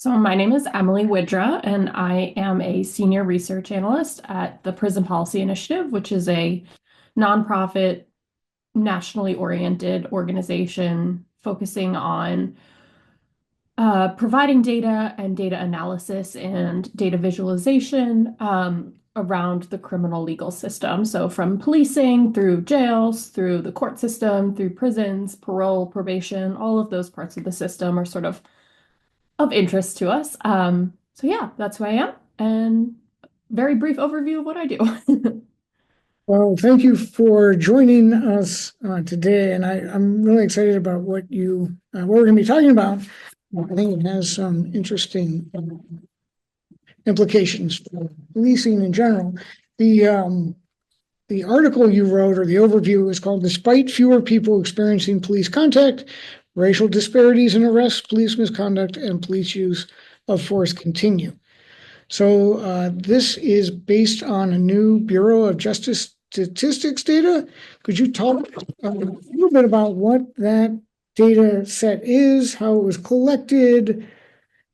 So my name is Emily Widra, and I am a Senior Research Analyst at the Prison Policy Initiative, which is a nonprofit, nationally oriented organization focusing on providing data and data analysis and data visualization around the criminal legal system. So from policing through jails, through the court system, through prisons, parole, probation, all of those parts of the system are sort of interest to us. So yeah, that's who I am, and very brief overview of what I do. Well, thank you for joining us today, and I'm really excited about what we're going to be talking about. I think it has some interesting implications for policing in general. The article you wrote, or the overview, is called "Despite Fewer People Experiencing Police Contact, Racial Disparities in Arrests, Police Misconduct, and Police Use of Force Continue." So this is based on a new Bureau of Justice Statistics data. Could you talk a little bit about what that data set is, how it was collected?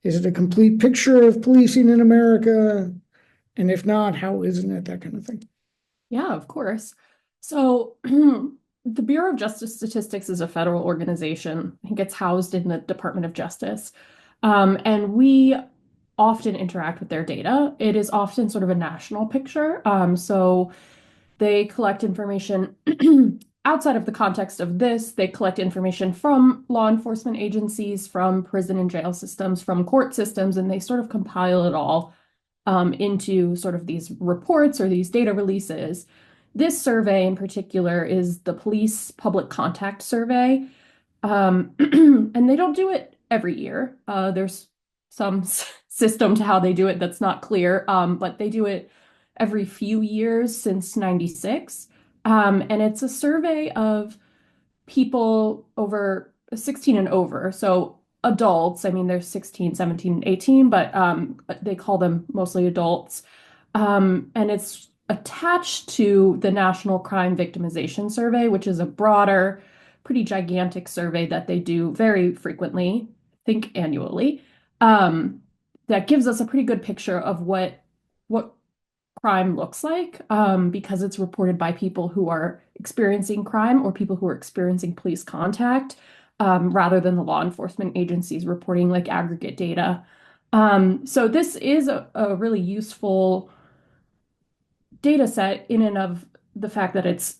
Is it a complete picture of policing in America? And if not, how isn't it? That kind of thing. Yeah, of course. So the Bureau of Justice Statistics is a federal organization. I think it's housed in the Department of Justice. And we often interact with their data. It is often sort of a national picture. So they collect information outside of the context of this. They collect information from law enforcement agencies, from prison and jail systems, from court systems, and they sort of compile it all into sort of these reports or these data releases. This survey in particular is the Police Public Contact Survey. And they don't do it every year. There's some system to how they do it that's not clear, but they do it every few years since 96. And it's a survey of people over 16 and over. So adults, I mean, they're 16, 17, 18, but they call them mostly adults. And it's attached to the National Crime Victimization Survey, which is a broader, pretty gigantic survey that they do very frequently, I think annually, that gives us a pretty good picture of what crime looks like, because it's reported by people who are experiencing crime or people who are experiencing police contact, rather than the law enforcement agencies reporting like aggregate data. So this is a really useful data set in and of the fact that it's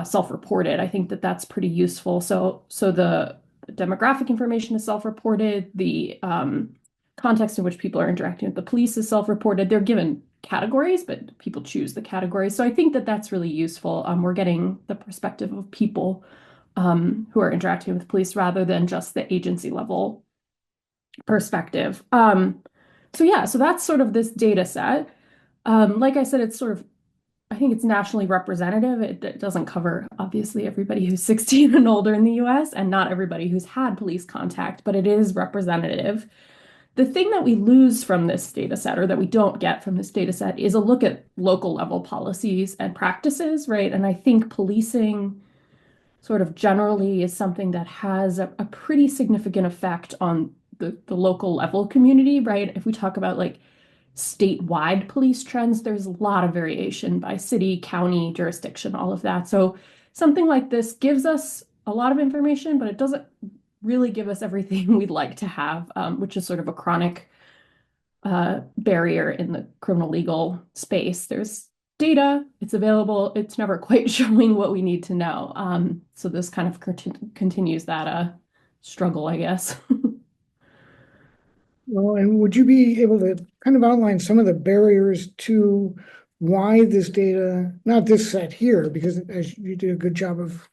self-reported. I think that that's pretty useful. So the demographic information is self-reported. The context in which people are interacting with the police is self-reported. They're given categories, but people choose the categories. So I think that that's really useful. We're getting the perspective of people who are interacting with police rather than just the agency level perspective. So yeah, so that's sort of this data set. Like I said, it's sort of, I think it's nationally representative. It doesn't cover, obviously, everybody who's 16 and older in the US and not everybody who's had police contact, but it is representative. The thing that we lose from this data set, or that we don't get from this data set, is a look at local level policies and practices, right? And I think policing sort of generally is something that has a pretty significant effect on the local level community, right? If we talk about like statewide police trends, there's a lot of variation by city, county, jurisdiction, all of that. So something like this gives us a lot of information, but it doesn't really give us everything we'd like to have, which is sort of a chronic barrier in the criminal legal space. There's data, it's available, it's never quite showing what we need to know. So this kind of continues that struggle, I guess. Well, and would you be able to kind of outline some of the barriers to why this data, not this set here, because as you did a good job of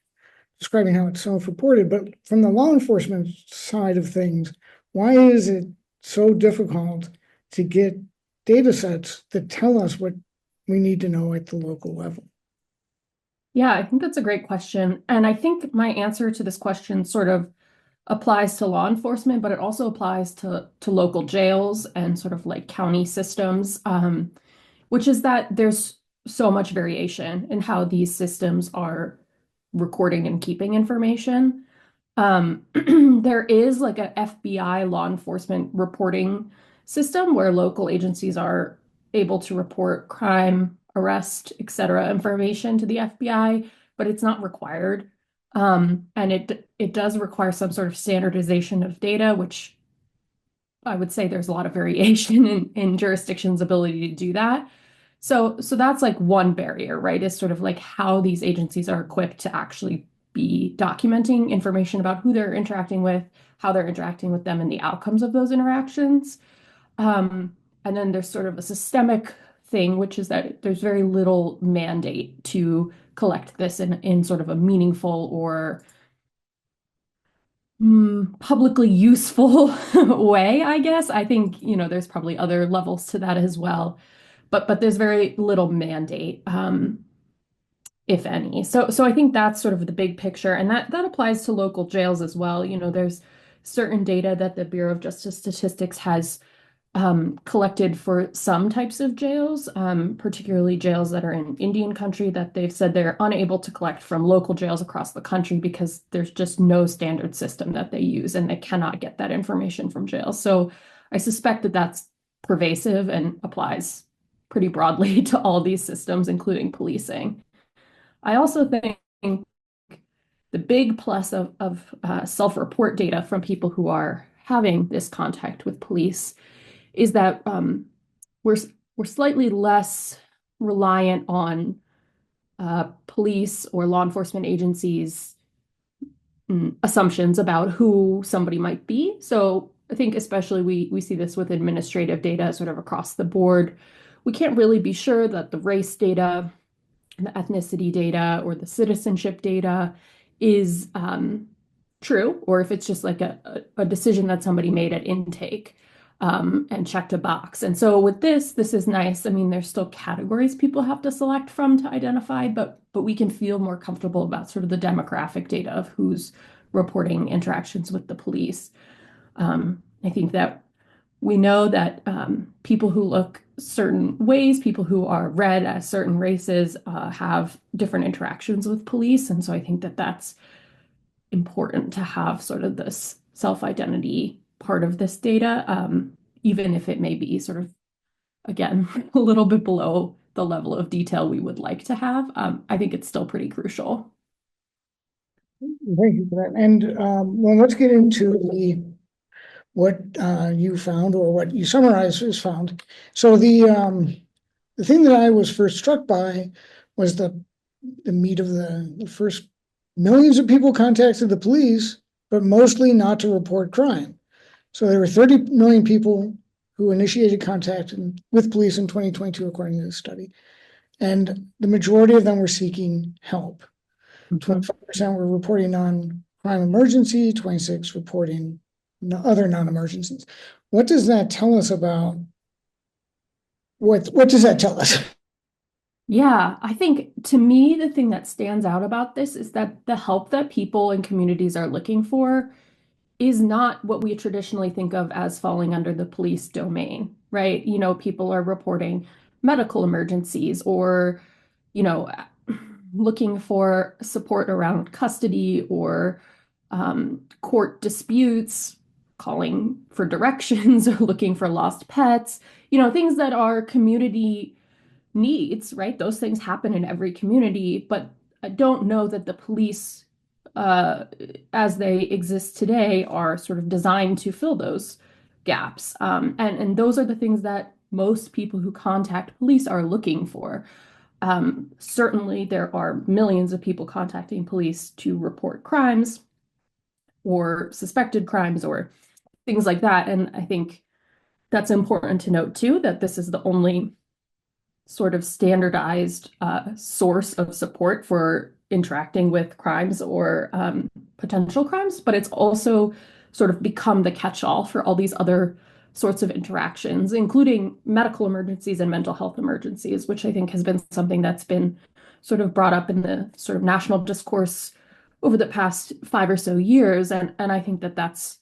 describing how it's self-reported, but from the law enforcement side of things, why is it so difficult to get data sets that tell us what we need to know at the local level? Yeah, I think that's a great question. And I think my answer to this question sort of applies to law enforcement, but it also applies to local jails and sort of like county systems, which is that there's so much variation in how these systems are recording and keeping information. There is like a FBI law enforcement reporting system where local agencies are able to report crime, arrest, etc. information to the FBI, but it's not required. And it does require some sort of standardization of data, which I would say there's a lot of variation in jurisdictions' ability to do that. So that's like one barrier, right? Is sort of like how these agencies are equipped to actually be documenting information about who they're interacting with, how they're interacting with them, and the outcomes of those interactions. And then there's sort of a systemic thing, which is that there's very little mandate to collect this in sort of a meaningful or publicly useful way, I guess. I think, there's probably other levels to that as well. But there's very little mandate, if any. So I think that's sort of the big picture, and that applies to local jails as well. There's certain data that the Bureau of Justice Statistics has collected for some types of jails, particularly jails that are in Indian country, that they've said they're unable to collect from local jails across the country because there's just no standard system that they use and they cannot get that information from jails. So I suspect that that's pervasive and applies pretty broadly to all these systems, including policing. I also think the big plus of self-report data from people who are having this contact with police is that we're we're slightly less reliant on police or law enforcement agencies' assumptions about who somebody might be. So I think especially we see this with administrative data sort of across the board. We can't really be sure that the race data, the ethnicity data, or the citizenship data is true, or if it's just like a decision that somebody made at intake and checked a box. And so with this is nice. I mean, there's still categories people have to select from to identify, but we can feel more comfortable about sort of the demographic data of who's reporting interactions with the police. I think that we know that people who look certain ways, people who are read as certain races, have different interactions with police. And so I think that that's important to have sort of this self-identity part of this data, even if it may be sort of, again, a little bit below the level of detail we would like to have. I think it's still pretty crucial. Thank you for that. And well, let's get into what you found or what you summarized as found. So the thing that I was first struck by was the meat of the first millions of people contacted the police, but mostly not to report crime. So there were 30 million people who initiated contact with police in 2022, according to the study. And the majority of them were seeking help. 25% were reporting non-crime emergency, 26 reporting other non-emergencies. What does that tell us about what does that tell us? Yeah, I think to me, the thing that stands out about this is that the help that people and communities are looking for is not what we traditionally think of as falling under the police domain, right? People are reporting medical emergencies or, you know, looking for support around custody or court disputes, calling for directions or looking for lost pets, things that are community needs, right? Those things happen in every community, but I don't know that the police, as they exist today, are sort of designed to fill those gaps. And those are the things that most people who contact police are looking for. Certainly, there are millions of people contacting police to report crimes or suspected crimes or things like that. And I think that's important to note too, that this is the only sort of standardized source of support for interacting with crimes or potential crimes, but it's also sort of become the catch-all for all these other sorts of interactions, including medical emergencies and mental health emergencies, which I think has been something that's been sort of brought up in the sort of national discourse over the past 5 or so years. And I think that that's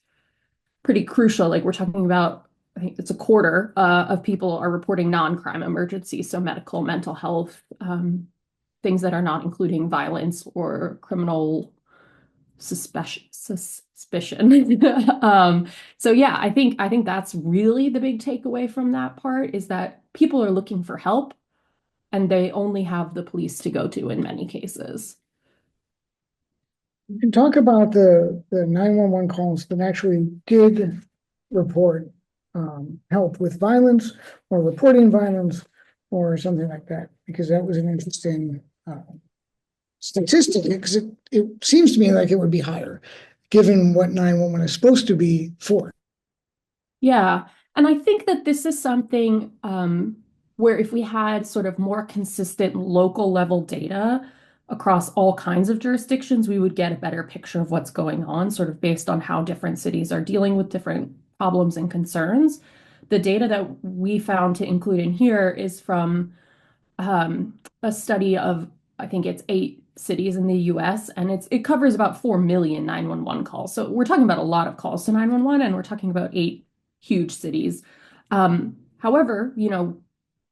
pretty crucial. Like we're talking about, I think it's a quarter of people are reporting non-crime emergencies, so medical, mental health, things that are not including violence or criminal suspicion. So yeah, I think that's really the big takeaway from that part is that people are looking for help and they only have the police to go to in many cases. You can talk about the 911 calls that actually did report help with violence or reporting violence or something like that, because that was an interesting statistic, because it seems to me like it would be higher given what 911 is supposed to be for. Yeah. And I think that this is something where if we had sort of more consistent local level data across all kinds of jurisdictions, we would get a better picture of what's going on, sort of based on how different cities are dealing with different problems and concerns. The data that we found to include in here is from a study of, I think it's 8 cities in the US, and it covers about 4 million 911 calls. So we're talking about a lot of calls to 911, and we're talking about 8 huge cities. However,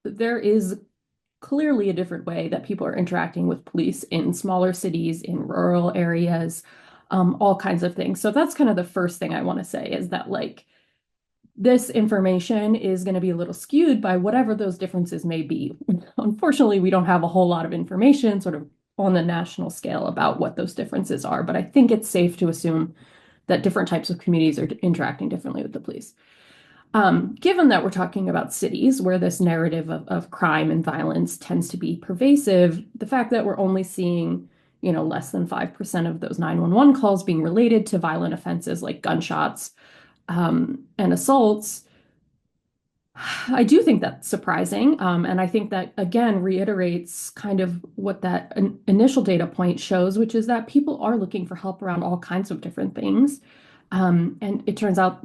there is clearly a different way that people are interacting with police in smaller cities, in rural areas, all kinds of things. So that's kind of the first thing I want to say is that, like, this information is going to be a little skewed by whatever those differences may be. Unfortunately, we don't have a whole lot of information sort of on the national scale about what those differences are, but I think it's safe to assume that different types of communities are interacting differently with the police. Given that we're talking about cities where this narrative of crime and violence tends to be pervasive, the fact that we're only seeing, less than 5% of those 911 calls being related to violent offenses like gunshots, and assaults, I do think that's surprising. And I think that, again, reiterates kind of what that initial data point shows, which is that people are looking for help around all kinds of different things. And it turns out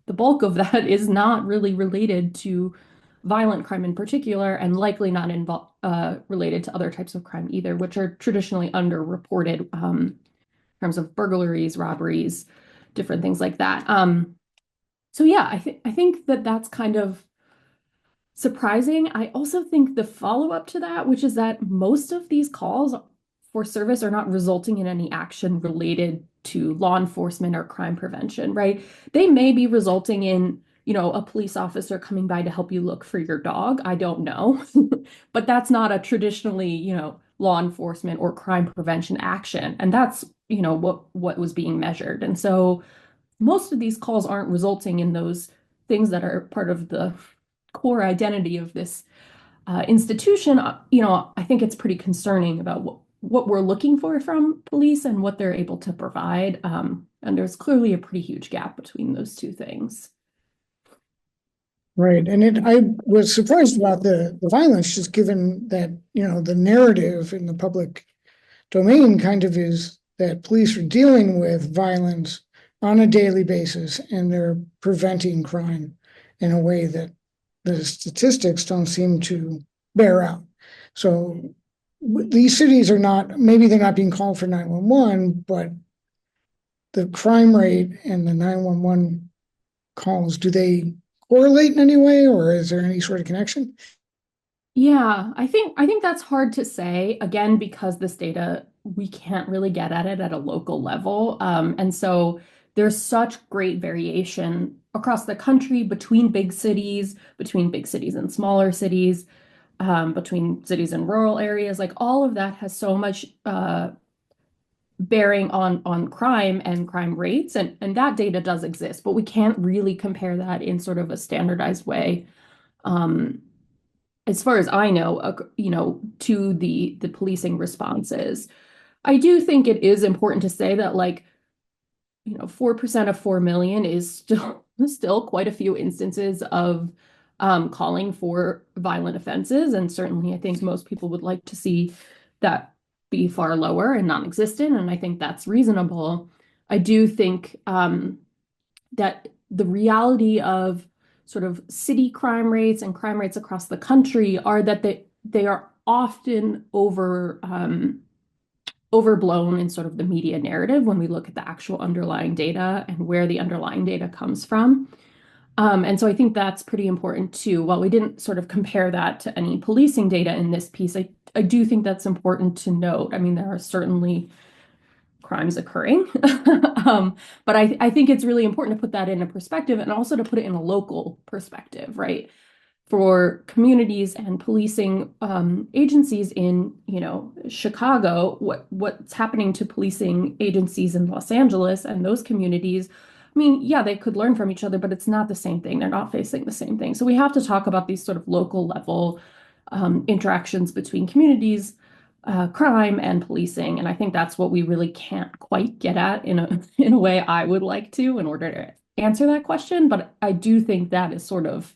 the bulk of that is not really related to violent crime in particular, and likely not related to other types of crime either, which are traditionally underreported in terms of burglaries, robberies, different things like that. So yeah, I think that that's kind of surprising. I also think the follow-up to that, which is that most of these calls for service are not resulting in any action related to law enforcement or crime prevention, right? They may be resulting in, a police officer coming by to help you look for your dog. I don't know. But that's not a traditionally, law enforcement or crime prevention action. And that's, what was being measured. And so most of these calls aren't resulting in those things that are part of the core identity of this institution. I think it's pretty concerning about what we're looking for from police and what they're able to provide. And there's clearly a pretty huge gap between those two things. Right. And I was surprised about the violence, just given that, the narrative in the public domain kind of is that police are dealing with violence on a daily basis and they're preventing crime in a way that the statistics don't seem to bear out. So these cities are not, maybe they're not being called for 911, but the crime rate and the 911 calls, do they correlate in any way, or is there any sort of connection? Yeah, I think that's hard to say, again, because this data, we can't really get at it at a local level. And so there's such great variation across the country between big cities and smaller cities, between cities and rural areas. Like all of that has so much bearing on crime and crime rates, and that data does exist, but we can't really compare that in sort of a standardized way. Um, as far as I know, to the policing responses. I do think it is important to say that, like, 4% of 4 million is still quite a few instances of calling for violent offenses. And certainly I think most people would like to see that be far lower and non-existent. And I think that's reasonable. I do think that the reality of sort of city crime rates and crime rates across the country are that they are often overblown in sort of the media narrative when we look at the actual underlying data and where the underlying data comes from. And so I think that's pretty important too. While we didn't sort of compare that to any policing data in this piece, I do think that's important to note. I mean, there are certainly crimes occurring. But I think it's really important to put that in a perspective and also to put it in a local perspective, right? For communities and policing agencies in, Chicago, what's happening to policing agencies in Los Angeles and those communities. I mean, yeah, they could learn from each other, but it's not the same thing. They're not facing the same thing. So we have to talk about these sort of local level interactions between communities, crime and policing. And I think that's what we really can't quite get at in a way I would like to in order to answer that question. But I do think that is sort of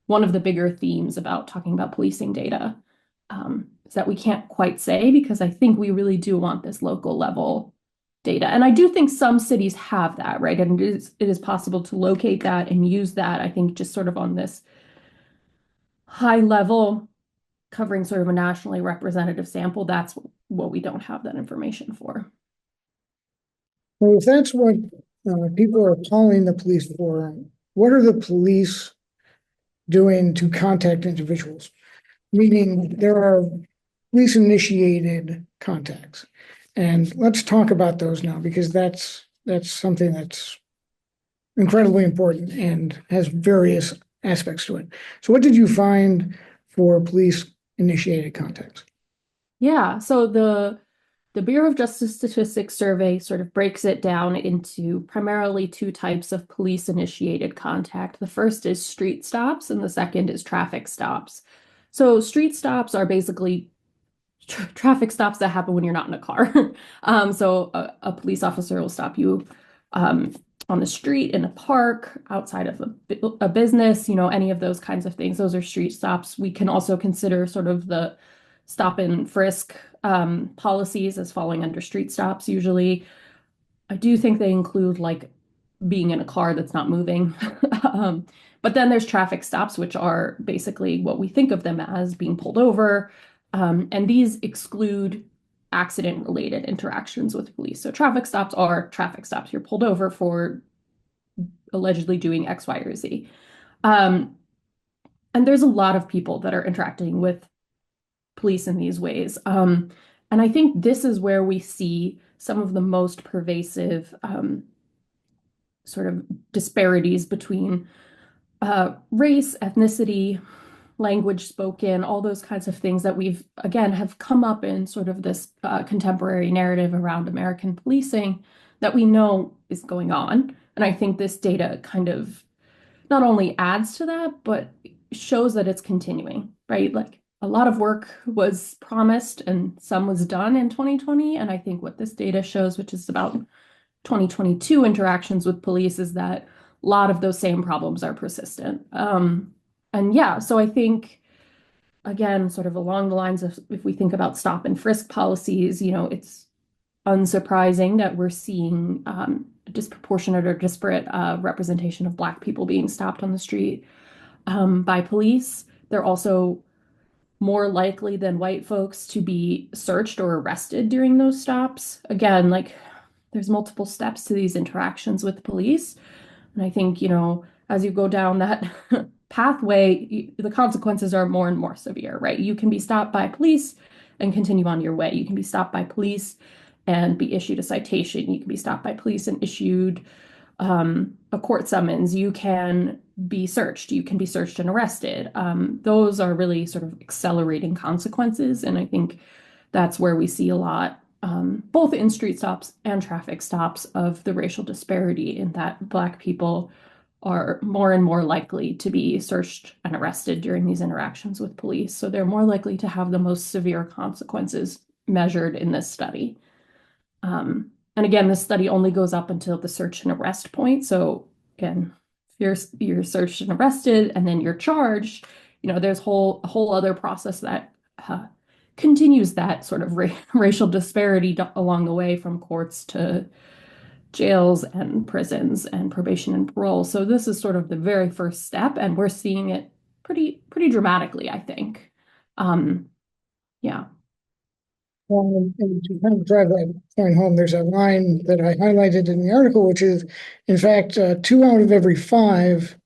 one of the bigger themes about talking about policing data, is that we can't quite say, because I think we really do want this local level data. And I do think some cities have that, right? And it is possible to locate that and use that, I think, just sort of on this high level, covering sort of a nationally representative sample. That's what we don't have that information for. Well, if that's what people are calling the police for, what are the police doing to contact individuals? Meaning there are police-initiated contacts. And let's talk about those now, because that's something that's incredibly important and has various aspects to it. So what did you find for police-initiated contacts? Yeah, so the Bureau of Justice Statistics survey sort of breaks it down into primarily two types of police-initiated contact. The first is street stops, and the second is traffic stops. So street stops are basically traffic stops that happen when you're not in a car. So a police officer will stop you um, on the street, in a park, outside of a business, any of those kinds of things. Those are street stops. We can also consider sort of the stop and frisk policies as falling under street stops usually. I do think they include like being in a car that's not moving. But then there's traffic stops, which are basically what we think of them as, being pulled over. And these exclude accident-related interactions with police. So traffic stops are traffic stops. You're pulled over for allegedly doing X, Y, or Z. Um, and there's a lot of people that are interacting with police in these ways. And I think this is where we see some of the most pervasive sort of disparities between race, ethnicity, language spoken, all those kinds of things that we've, again, have come up in sort of this contemporary narrative around American policing that we know is going on. And I think this data kind of not only adds to that, but shows that it's continuing, right? Like a lot of work was promised and some was done in 2020. And I think what this data shows, which is about 2022 interactions with police, is that a lot of those same problems are persistent. And yeah, so I think, again, sort of along the lines of if we think about stop and frisk policies, it's unsurprising that we're seeing disproportionate or disparate representation of Black people being stopped on the street by police. They're also more likely than white folks to be searched or arrested during those stops. Again, like there's multiple steps to these interactions with police. And I think, as you go down that pathway, the consequences are more and more severe, right? You can be stopped by police and continue on your way. You can be stopped by police and be issued a citation. You can be stopped by police and issued a court summons. You can be searched. You can be searched and arrested. Those are really sort of accelerating consequences. And I think that's where we see a lot, both in street stops and traffic stops, of the racial disparity in that Black people are more and more likely to be searched and arrested during these interactions with police. So they're more likely to have the most severe consequences measured in this study. And again, this study only goes up until the search and arrest point. So again, if you're searched and arrested and then you're charged, there's a whole other process that continues that sort of racial disparity along the way, from courts to jails and prisons and probation and parole. So this is sort of the very first step, and we're seeing it pretty dramatically, I think. Yeah. And to kind of drive that point home, there's a line that I highlighted in the article, which is, in fact, 2 out of every 5,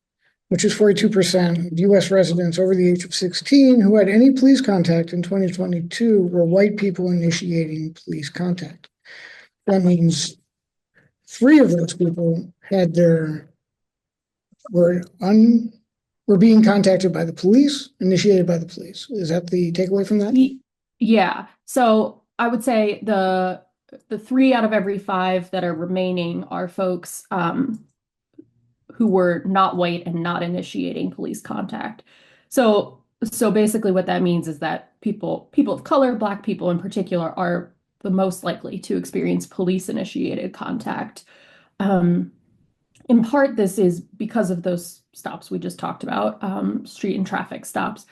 which is 42% of U.S. residents over the age of 16 who had any police contact in 2022 were white people initiating police contact. that means three of those people had their were un were being contacted by the police, initiated by the police. Is that the takeaway from that? Ye- Yeah. So I would say the three out of every five that are remaining are folks who were not white and not initiating police contact. So basically what that means is that people of color, Black people in particular, are the most likely to experience police initiated contact. Um, in part, this is because of those stops we just talked about, street and traffic stops.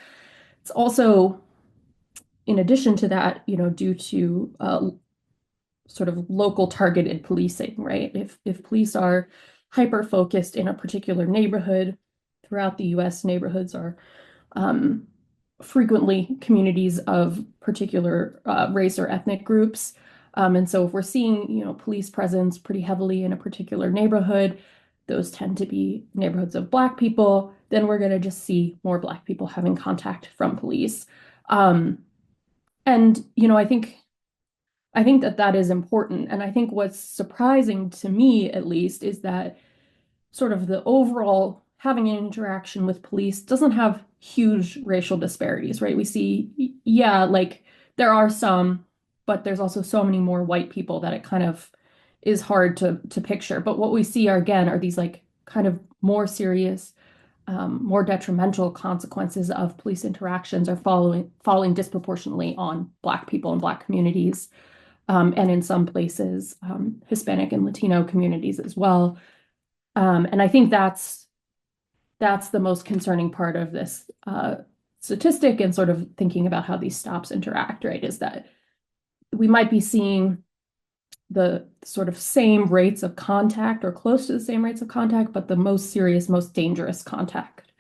It's also, in addition to that, due to sort of local targeted policing, right? If police are hyper focused in a particular neighborhood, throughout the US, neighborhoods are um, frequently communities of particular race or ethnic groups. And so if we're seeing, police presence pretty heavily in a particular neighborhood, those tend to be neighborhoods of Black people, then we're going to just see more Black people having contact from police. Um, and, I think that that is important. And I think what's surprising to me, at least, is that sort of the overall having an interaction with police doesn't have huge racial disparities, right? We see, yeah, like there are some, but there's also so many more white people that it kind of is hard to picture. But what we see are again are these like kind of more serious, more detrimental consequences of police interactions are falling disproportionately on Black people and Black communities, and in some places, Hispanic and Latino communities as well. And I think that's the most concerning part of this statistic and sort of thinking about how these stops interact, right? Is that we might be seeing the sort of same rates of contact or close to the same rates of contact, but the most serious, most dangerous contact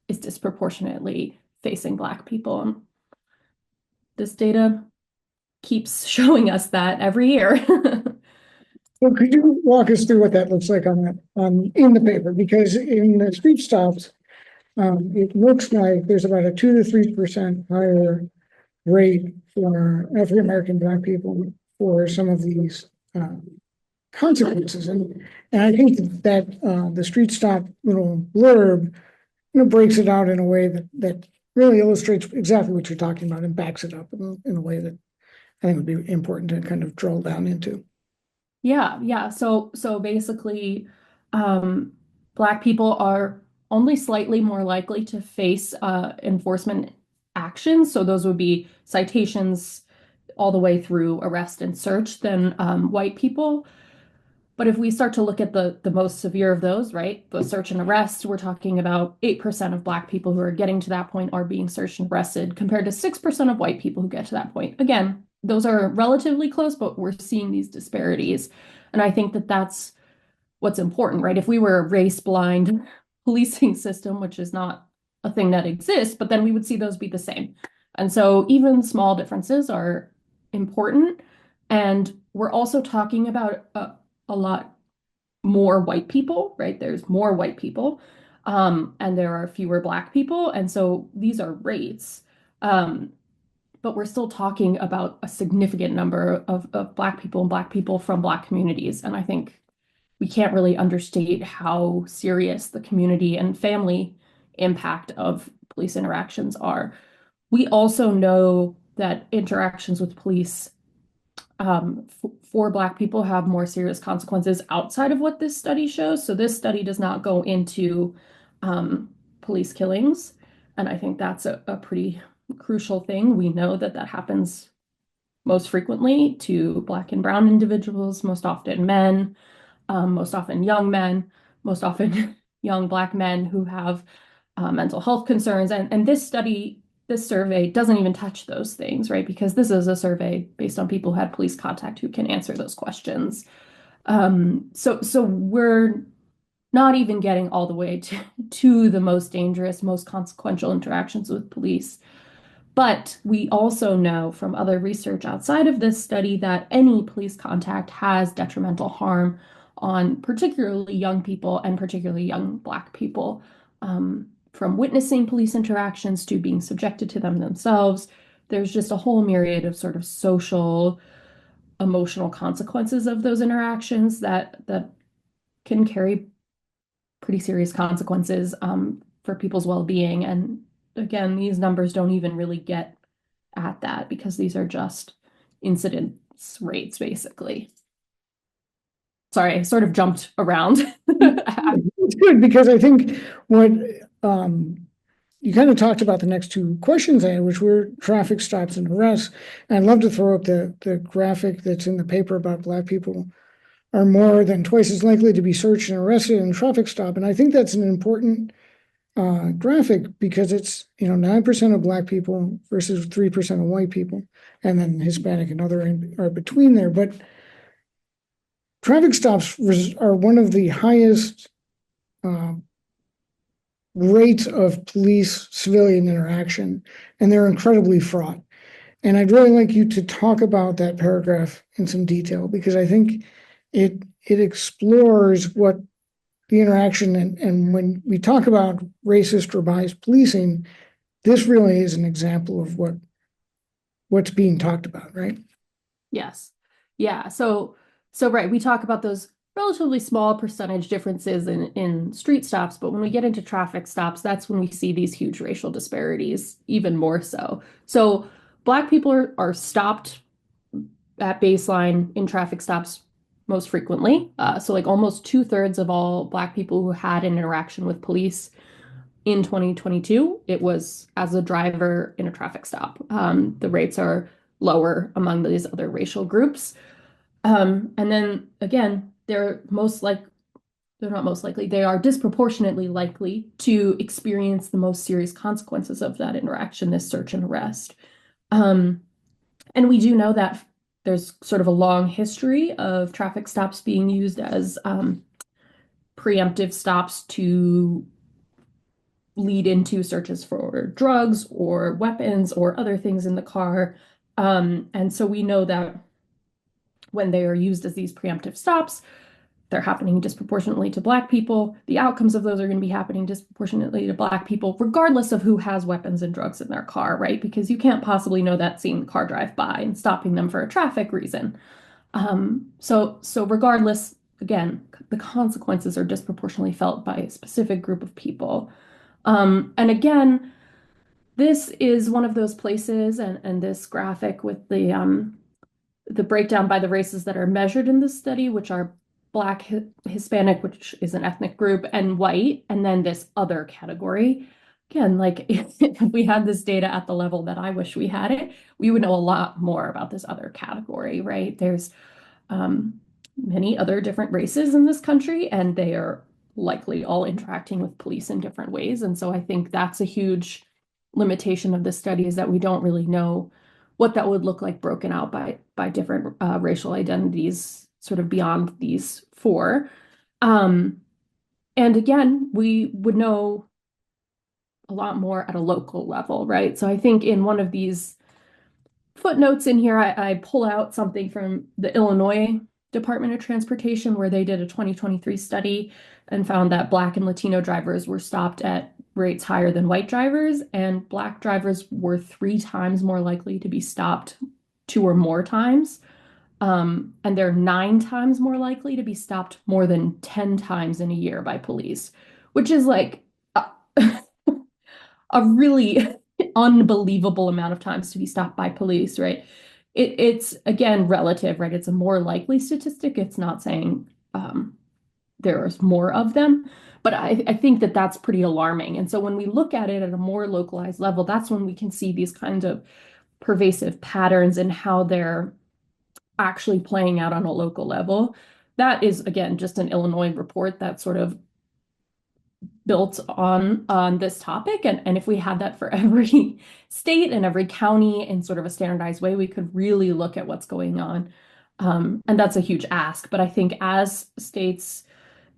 is disproportionately facing Black people. And this data keeps showing us that every year. So could you walk us through what that looks like in the paper? Because in the street stops, it looks like there's about a 2 to 3% higher rate for African American Black people for some of these consequences, and I think that the street stop little blurb, breaks it out in a way that really illustrates exactly what you're talking about and backs it up in a way that I think would be important to kind of drill down into. Yeah, yeah. So basically, um, Black people are only slightly more likely to face enforcement actions. So those would be citations all the way through arrest and search than white people. But if we start to look at the most severe of those, right, the search and arrest, we're talking about 8% of Black people who are getting to that point are being searched and arrested, compared to 6% of white people who get to that point. Again, those are relatively close, but we're seeing these disparities. And I think that that's what's important, right? If we were a race-blind policing system, which is not a thing that exists, but then we would see those be the same. And so even small differences are important. And we're also talking about a lot more white people, right? There's more white people, and there are fewer Black people. And so these are rates. Um, but we're still talking about a significant number of Black people and Black people from Black communities. And I think we can't really understate how serious the community and family impact of police interactions are. We also know that interactions with police for Black people have more serious consequences outside of what this study shows. So this study does not go into police killings. And I think that's a pretty crucial thing. We know that that happens most frequently to Black and brown individuals, most often men, most often young men, most often young Black men who have mental health concerns. And this study, this survey doesn't even touch those things, right? Because this is a survey based on people who had police contact who can answer those questions. So we're not even getting all the way to the most dangerous, most consequential interactions with police. But we also know from other research outside of this study that any police contact has detrimental harm on particularly young people and particularly young Black people, from witnessing police interactions to being subjected to them themselves. There's just a whole myriad of sort of social, emotional consequences of those interactions that can carry pretty serious consequences for people's well-being. And again, these numbers don't even really get at that because these are just incidence rates, basically. Sorry, I sort of jumped around. It's good because I think what you kind of talked about the next two questions I had, which were traffic stops and arrests. And I'd love to throw up the graphic that's in the paper about Black people are more than twice as likely to be searched and arrested in a traffic stop. And I think that's an important graphic because it's 9% of Black people versus 3% of white people, and then Hispanic and other are between there. But traffic stops are one of the highest rates of police civilian interaction, and they're incredibly fraught. And I'd really like you to talk about that paragraph in some detail because I think it explores what the interaction and when we talk about racist or biased policing, this really is an example of what's being talked about, right? Yes. Yeah. So right, we talk about those relatively small percentage differences in street stops, but when we get into traffic stops, that's when we see these huge racial disparities, even more so. So Black people are stopped at baseline in traffic stops most frequently. So like almost 2/3 of all Black people who had an interaction with police in 2022, it was as a driver in a traffic stop. The rates are lower among these other racial groups. And then again, they're not most likely, they are disproportionately likely to experience the most serious consequences of that interaction, this search and arrest. And we do know that there's sort of a long history of traffic stops being used as preemptive stops to lead into searches for drugs or weapons or other things in the car. And so we know that when they are used as these preemptive stops, they're happening disproportionately to Black people. The outcomes of those are going to be happening disproportionately to Black people, regardless of who has weapons and drugs in their car, right? Because you can't possibly know that seeing the car drive by and stopping them for a traffic reason. So regardless, again, the consequences are disproportionately felt by a specific group of people. And again, this is one of those places, and this graphic with the breakdown by the races that are measured in this study, which are Black, Hispanic, which is an ethnic group, and white, and then this other category. Again, like if we had this data at the level that I wish we had it, we would know a lot more about this other category, right? There's many other different races in this country, and they are likely all interacting with police in different ways. And so I think that's a huge limitation of the study is that we don't really know what that would look like broken out by different racial identities, sort of beyond these four. And again, we would know a lot more at a local level, right? So I think in one of these footnotes in here, I pull out something from the Illinois Department of Transportation, where they did a 2023 study and found that Black and Latino drivers were stopped at rates higher than white drivers, and Black drivers were 3 times more likely to be stopped 2 or more times. And they're 9 times more likely to be stopped more than 10 times in a year by police, which is like a really unbelievable amount of times to be stopped by police, right? It's again relative, right? It's a more likely statistic. It's not saying there's more of them, but I think that that's pretty alarming. And so when we look at it at a more localized level, that's when we can see these kinds of pervasive patterns and how they're actually playing out on a local level. That is, again, just an Illinois report that sort of built on this topic. And if we had that for every state and every county in sort of a standardized way, we could really look at what's going on. And that's a huge ask. But I think as states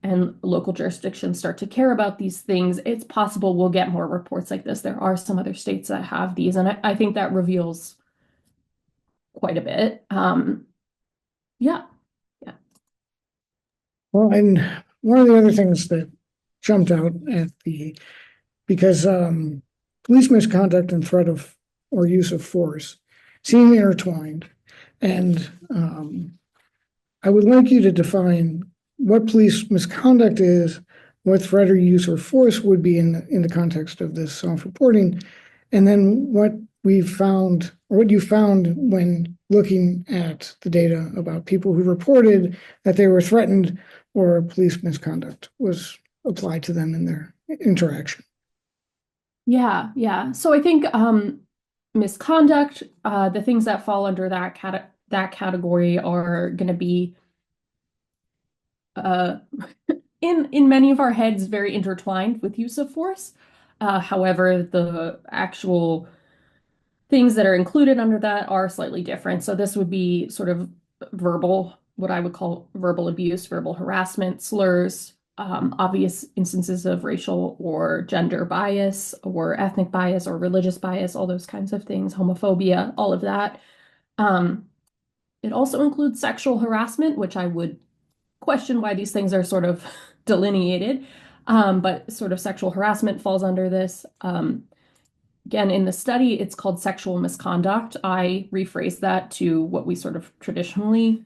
and local jurisdictions start to care about these things, it's possible we'll get more reports like this. There are some other states that have these, and I think that reveals quite a bit. Yeah. Yeah. Well, and one of the other things that jumped out because police misconduct and threat of or use of force seem intertwined. And I would like you to define what police misconduct is, what threat or use or force would be in the context of this self-reporting, and then what we've found, or what you found when looking at the data about people who reported that they were threatened or police misconduct was applied to them in their interaction. Yeah, yeah. So I think misconduct, the things that fall under that category are going to be uh, in many of our heads very intertwined with use of force. However, the actual things that are included under that are slightly different. So this would be sort of verbal, what I would call verbal abuse, verbal harassment, slurs, obvious instances of racial or gender bias or ethnic bias or religious bias, all those kinds of things, homophobia, all of that. Um, it also includes sexual harassment, which I would question why these things are sort of delineated. But sort of sexual harassment falls under this. Again, in the study, it's called sexual misconduct. I rephrase that to what we sort of traditionally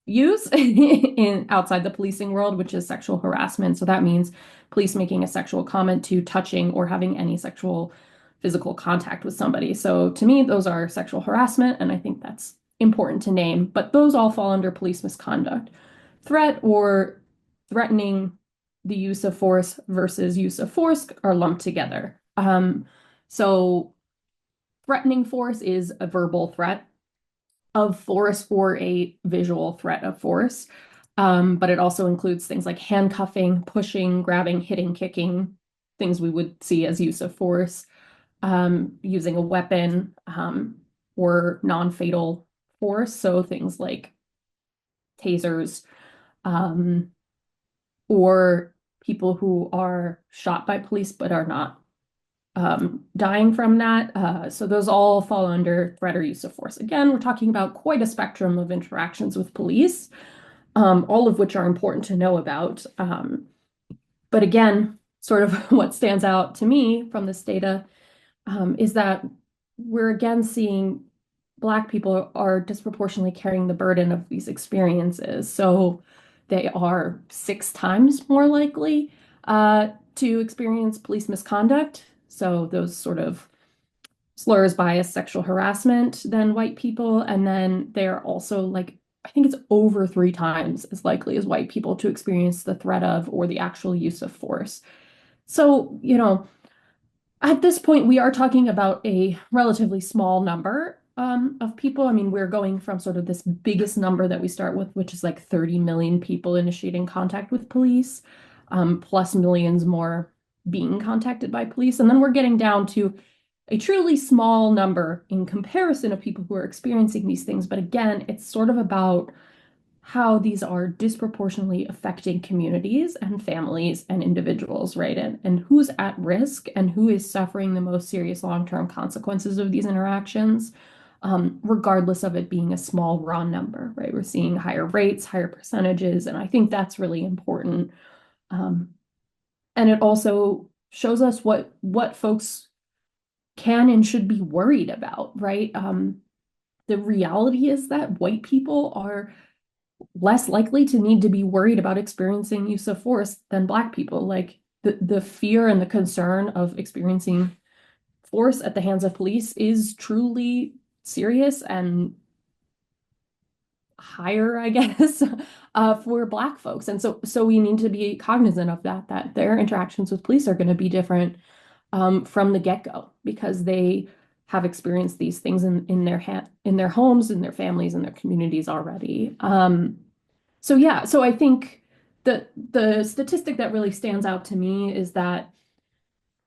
use in outside the policing world, which is sexual harassment. So that means police making a sexual comment to touching or having any sexual physical contact with somebody. So to me, those are sexual harassment, and I think that's important to name, but those all fall under police misconduct. Threat or threatening the use of force versus use of force are lumped together. So threatening force is a verbal threat of force or a visual threat of force. But it also includes things like handcuffing, pushing, grabbing, hitting, kicking, things we would see as use of force, using a weapon, or non-fatal force. So things like tasers, um, or people who are shot by police but are not dying from that. So those all fall under threat or use of force. Again, we're talking about quite a spectrum of interactions with police, all of which are important to know about. But again, sort of what stands out to me from this data is that we're again seeing Black people are disproportionately carrying the burden of these experiences. So they are 6 times more likely to experience police misconduct. So those sort of slurs, bias, sexual harassment than white people. And then they're also like, I think it's over 3 times as likely as white people to experience the threat of or the actual use of force. So, at this point, we are talking about a relatively small number of people. I mean, we're going from sort of this biggest number that we start with, which is like 30 million people initiating contact with police, plus millions more being contacted by police. And then we're getting down to a truly small number in comparison of people who are experiencing these things. But again, it's sort of about how these are disproportionately affecting communities and families and individuals, right? And who's at risk and who is suffering the most serious long-term consequences of these interactions, regardless of it being a small raw number, right? We're seeing higher rates, higher percentages, and I think that's really important. Um, and it also shows us what folks can and should be worried about, right? The reality is that white people are less likely to need to be worried about experiencing use of force than Black people. Like the fear and the concern of experiencing force at the hands of police is truly serious and higher, I guess, for Black folks. And so we need to be cognizant of that their interactions with police are going to be different from the get-go because they have experienced these things in their homes, in their families, in their communities already. So yeah, so I think the statistic that really stands out to me is that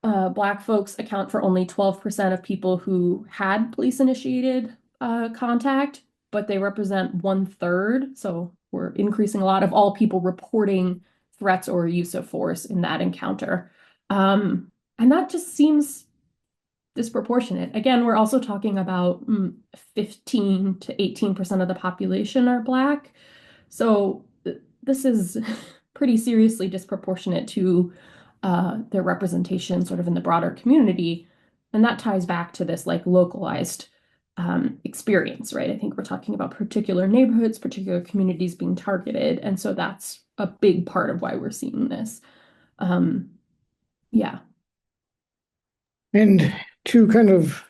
Black folks account for only 12% of people who had police-initiated contact, but they represent 1/3. So we're increasing a lot of all people reporting threats or use of force in that encounter. And that just seems disproportionate. Again, we're also talking about 15 to 18% of the population are Black. So this is pretty seriously disproportionate to their representation sort of in the broader community. And that ties back to this like localized experience, right? I think we're talking about particular neighborhoods, particular communities being targeted. And so that's a big part of why we're seeing this. Um, yeah. And to kind of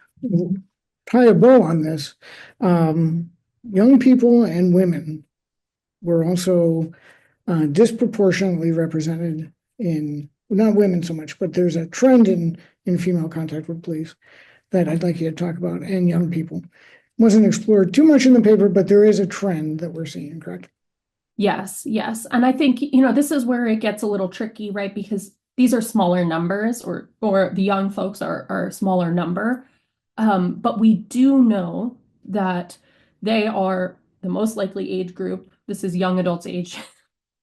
tie a bow on this, young people and women were also disproportionately represented in, not women so much, but there's a trend in female contact with police that I'd like you to talk about, and young people. Wasn't explored too much in the paper, but there is a trend that we're seeing, correct? Yes, yes. And I think, this is where it gets a little tricky, right? Because these are smaller numbers or the young folks are a smaller number. But we do know that they are the most likely age group. This is young adults age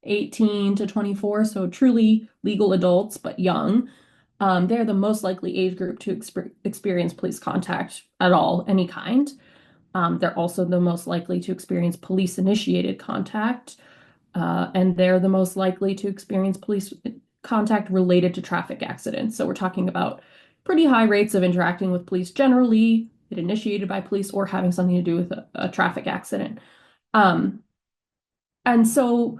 18 to 24, so truly legal adults, but young. They're the most likely age group to experience police contact at all, any kind. They're also the most likely to experience police-initiated contact, and they're the most likely to experience police contact related to traffic accidents. So we're talking about pretty high rates of interacting with police generally, it initiated by police, or having something to do with a traffic accident. Um, and so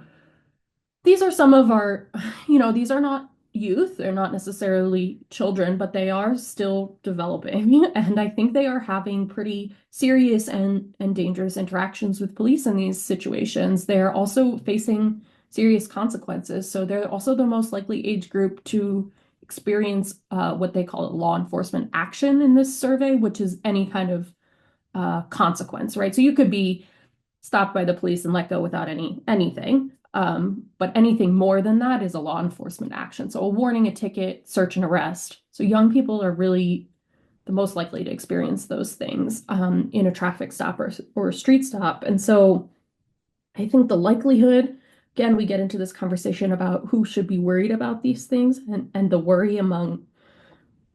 these are some of our, these are not youth, they're not necessarily children, but they are still developing. And I think they are having pretty serious and dangerous interactions with police in these situations. They're also facing serious consequences. So they're also the most likely age group to experience what they call law enforcement action in this survey, which is any kind of consequence, right? So you could be stopped by the police and let go without anything. But anything more than that is a law enforcement action. So a warning, a ticket, search and arrest. So young people are really the most likely to experience those things in a traffic stop or a street stop. And so I think the likelihood, again, we get into this conversation about who should be worried about these things, and the worry among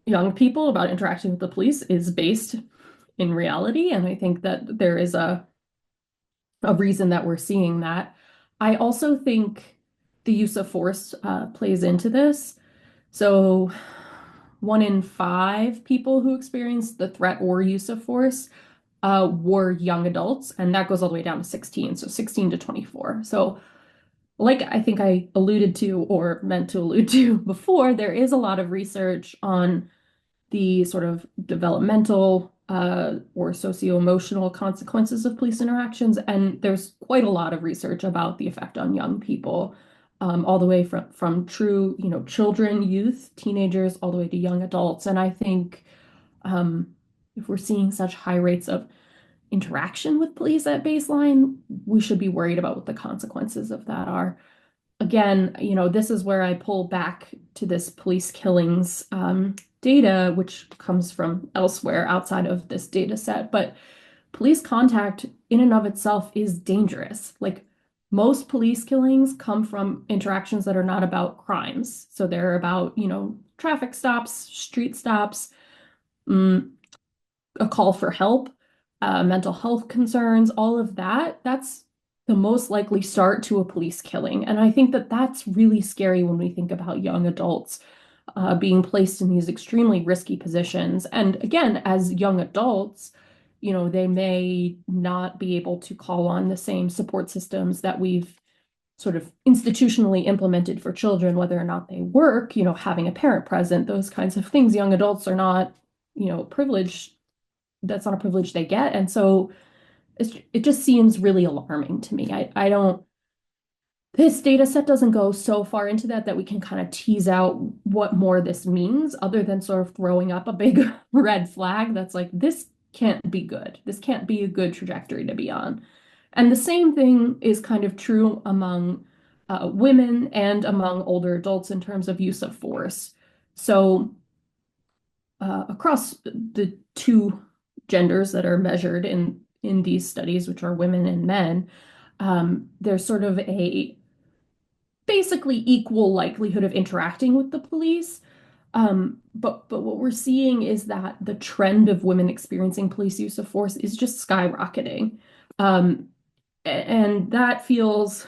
young people about interacting with the police is based in reality. And I think that there is a reason that we're seeing that. I also think the use of force plays into this. So, 1 in 5 people who experienced the threat or use of force were young adults, and that goes all the way down to 16, so 16 to 24. So, like I think I alluded to or meant to allude to before, there is a lot of research on the sort of developmental or socio-emotional consequences of police interactions. And there's quite a lot of research about the effect on young people, all the way from true, children, youth, teenagers, all the way to young adults. And I think um, if we're seeing such high rates of interaction with police at baseline, we should be worried about what the consequences of that are. Again, this is where I pull back to this police killings data, which comes from elsewhere outside of this data set. But police contact in and of itself is dangerous. Like most police killings come from interactions that are not about crimes. So they're about, traffic stops, street stops, mm, a call for help, mental health concerns, all of that. That's the most likely start to a police killing. And I think that that's really scary when we think about young adults being placed in these extremely risky positions. And again, as young adults, they may not be able to call on the same support systems that we've sort of institutionally implemented for children, whether or not they work, having a parent present, those kinds of things. Young adults are not, privileged. That's not a privilege they get. And so it just seems really alarming to me. I don't, this data set doesn't go so far into that we can kind of tease out what more this means, other than sort of throwing up a big red flag that's like, this can't be good. This can't be a good trajectory to be on. And the same thing is kind of true among women and among older adults in terms of use of force. So across the two genders that are measured in these studies, which are women and men, there's sort of a basically equal likelihood of interacting with the police. But what we're seeing is that the trend of women experiencing police use of force is just skyrocketing. Um, and that feels,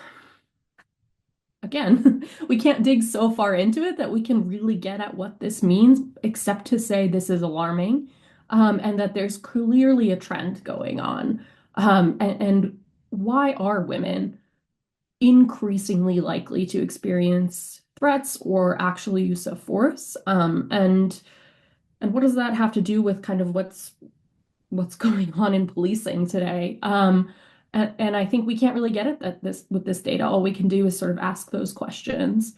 again, we can't dig so far into it that we can really get at what this means, except to say this is alarming. and that there's clearly a trend going on. And why are women increasingly likely to experience threats or actual use of force? And what does that have to do with kind of what's going on in policing today? And I think we can't really get at this with this data. All we can do is sort of ask those questions.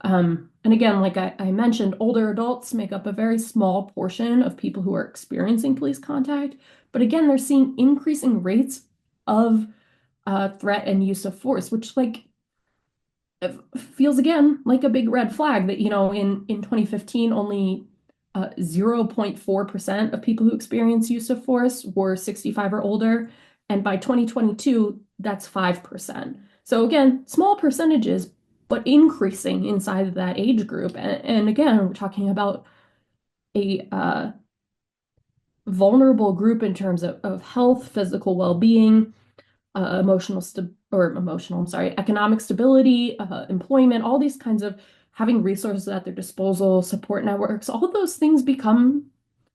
And again, like I mentioned, older adults make up a very small portion of people who are experiencing police contact. But again, they're seeing increasing rates of threat and use of force, which like it feels again like a big red flag that, in 2015, only 0.4% of people who experience use of force were 65 or older. And by 2022, that's 5%. So again, small percentages, but increasing inside of that age group. And again, we're talking about a vulnerable group in terms of health, physical well-being, economic stability, employment, all these kinds of having resources at their disposal, support networks, all of those things become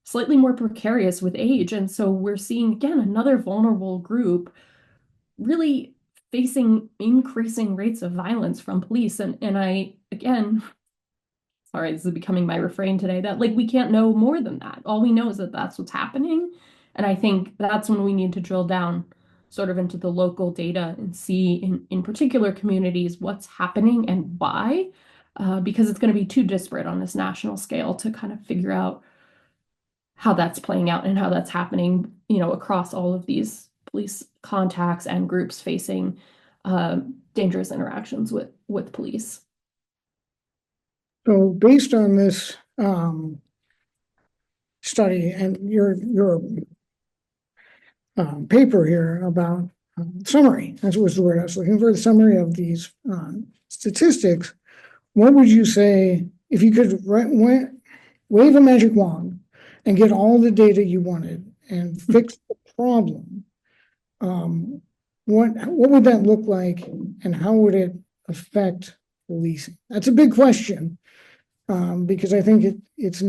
slightly more precarious with age. And so we're seeing, again, another vulnerable group really facing increasing rates of violence from police. And again, sorry, this is becoming my refrain today, that like we can't know more than that. All we know is that that's what's happening. And I think that's when we need to drill down sort of into the local data and see in particular communities what's happening and why, because it's going to be too disparate on this national scale to kind of figure out how that's playing out and how that's happening, across all of these police contacts and groups facing uh, dangerous interactions with police. So based on this study and your paper here about summary, that was the word I was looking for, the summary of these statistics, what would you say if you could wave a magic wand and get all the data you wanted and fix the problem? What would that look like, and how would it affect policing? That's a big question, because I think it's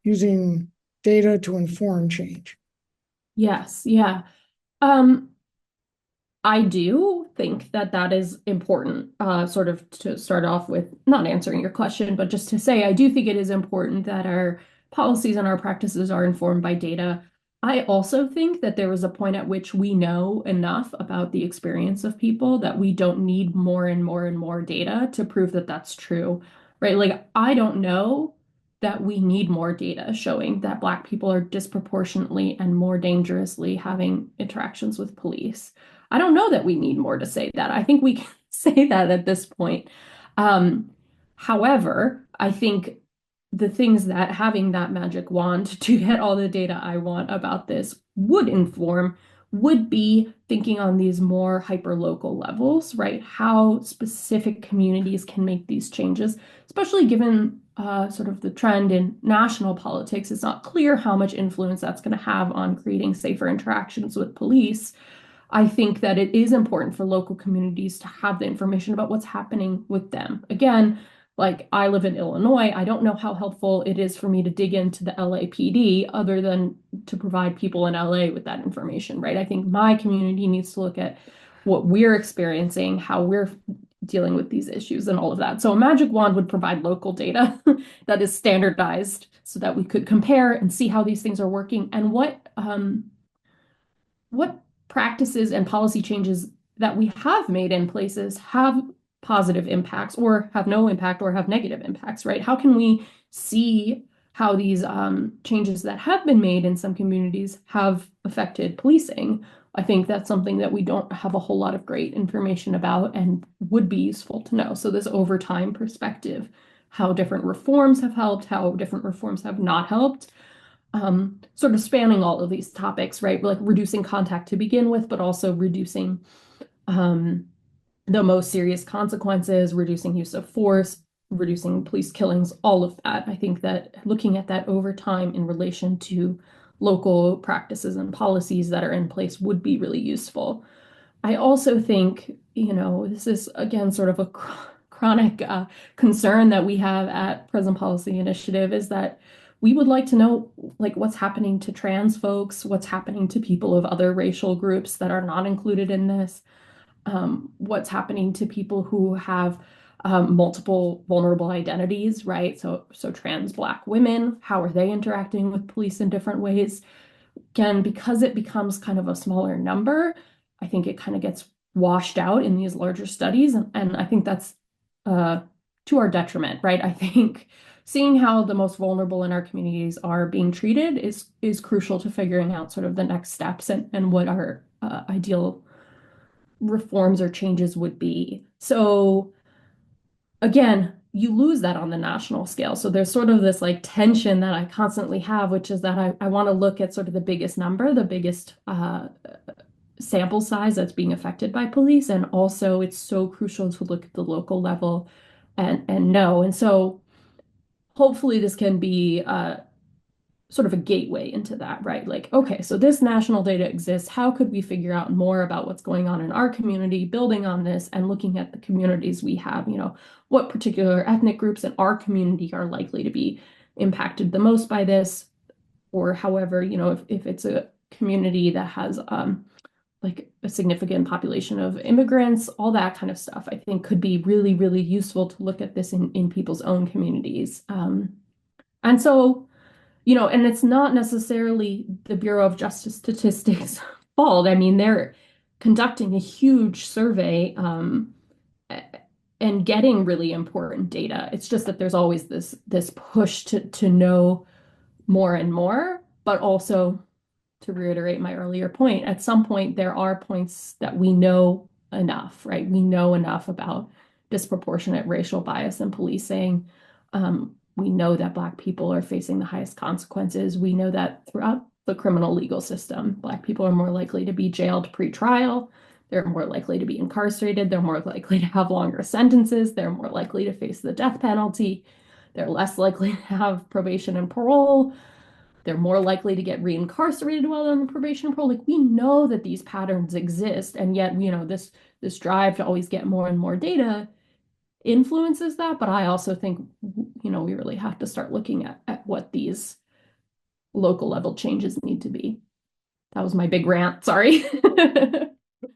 using data to inform change. Yes, yeah. Um, I do think that that is important, sort of to start off with, not answering your question, but just to say, I do think it is important that our policies and our practices are informed by data. I also think that there is a point at which we know enough about the experience of people that we don't need more and more and more data to prove that that's true, right? Like, I don't know that we need more data showing that Black people are disproportionately and more dangerously having interactions with police. I don't know that we need more to say that. I think we can say that at this point. Um, However, I think the things that having that magic wand to get all the data I want about this would inform would be thinking on these more hyper-local levels, right? How specific communities can make these changes, especially given sort of the trend in national politics. It's not clear how much influence that's going to have on creating safer interactions with police. I think that it is important for local communities to have the information about what's happening with them. Again, like I live in Illinois, I don't know how helpful it is for me to dig into the LAPD other than to provide people in LA with that information, right? I think my community needs to look at what we're experiencing, how we're dealing with these issues and all of that. So a magic wand would provide local data that is standardized so that we could compare and see how these things are working and what practices and policy changes that we have made in places have positive impacts or have no impact or have negative impacts, right? How can we see how these changes that have been made in some communities have affected policing? I think that's something that we don't have a whole lot of great information about and would be useful to know. So this over time perspective, how different reforms have helped, how different reforms have not helped, sort of spanning all of these topics, right? Like reducing contact to begin with, but also reducing um, the most serious consequences, reducing use of force, reducing police killings, all of that. I think that looking at that over time in relation to local practices and policies that are in place would be really useful. I also think, this is again sort of a chronic concern that we have at Present Policy Initiative is that we would like to know like what's happening to trans folks, what's happening to people of other racial groups that are not included in this, what's happening to people who have multiple vulnerable identities, right? So trans Black women, how are they interacting with police in different ways? Again, because it becomes kind of a smaller number, I think it kind of gets washed out in these larger studies. And I think that's uh, to our detriment, right? I think seeing how the most vulnerable in our communities are being treated is crucial to figuring out sort of the next steps and what our ideal reforms or changes would be. So again, you lose that on the national scale. So there's sort of this like tension that I constantly have, which is that I want to look at sort of the biggest number, the biggest sample size that's being affected by police. And also it's so crucial to look at the local level and know. And so hopefully this can be sort of a gateway into that, right? Like, okay, so this national data exists. How could we figure out more about what's going on in our community, building on this and looking at the communities we have, what particular ethnic groups in our community are likely to be impacted the most by this, or however, if it's a community that has like a significant population of immigrants, all that kind of stuff, I think could be really, really useful to look at this in people's own communities. And so and it's not necessarily the Bureau of Justice Statistics' fault. I mean, they're conducting a huge survey and getting really important data. It's just that there's always this push to know more and more, but also to reiterate my earlier point, at some point there are points that we know enough, right? We know enough about disproportionate racial bias in policing. We know that Black people are facing the highest consequences. We know that throughout the criminal legal system, Black people are more likely to be jailed pre-trial. They're more likely to be incarcerated. They're more likely to have longer sentences. They're more likely to face the death penalty. They're less likely to have probation and parole. They're more likely to get reincarcerated while on probation and parole. Like we know that these patterns exist, and yet, this drive to always get more and more data influences that. But I also think, we really have to start looking at what these local level changes need to be. That was my big rant. Sorry.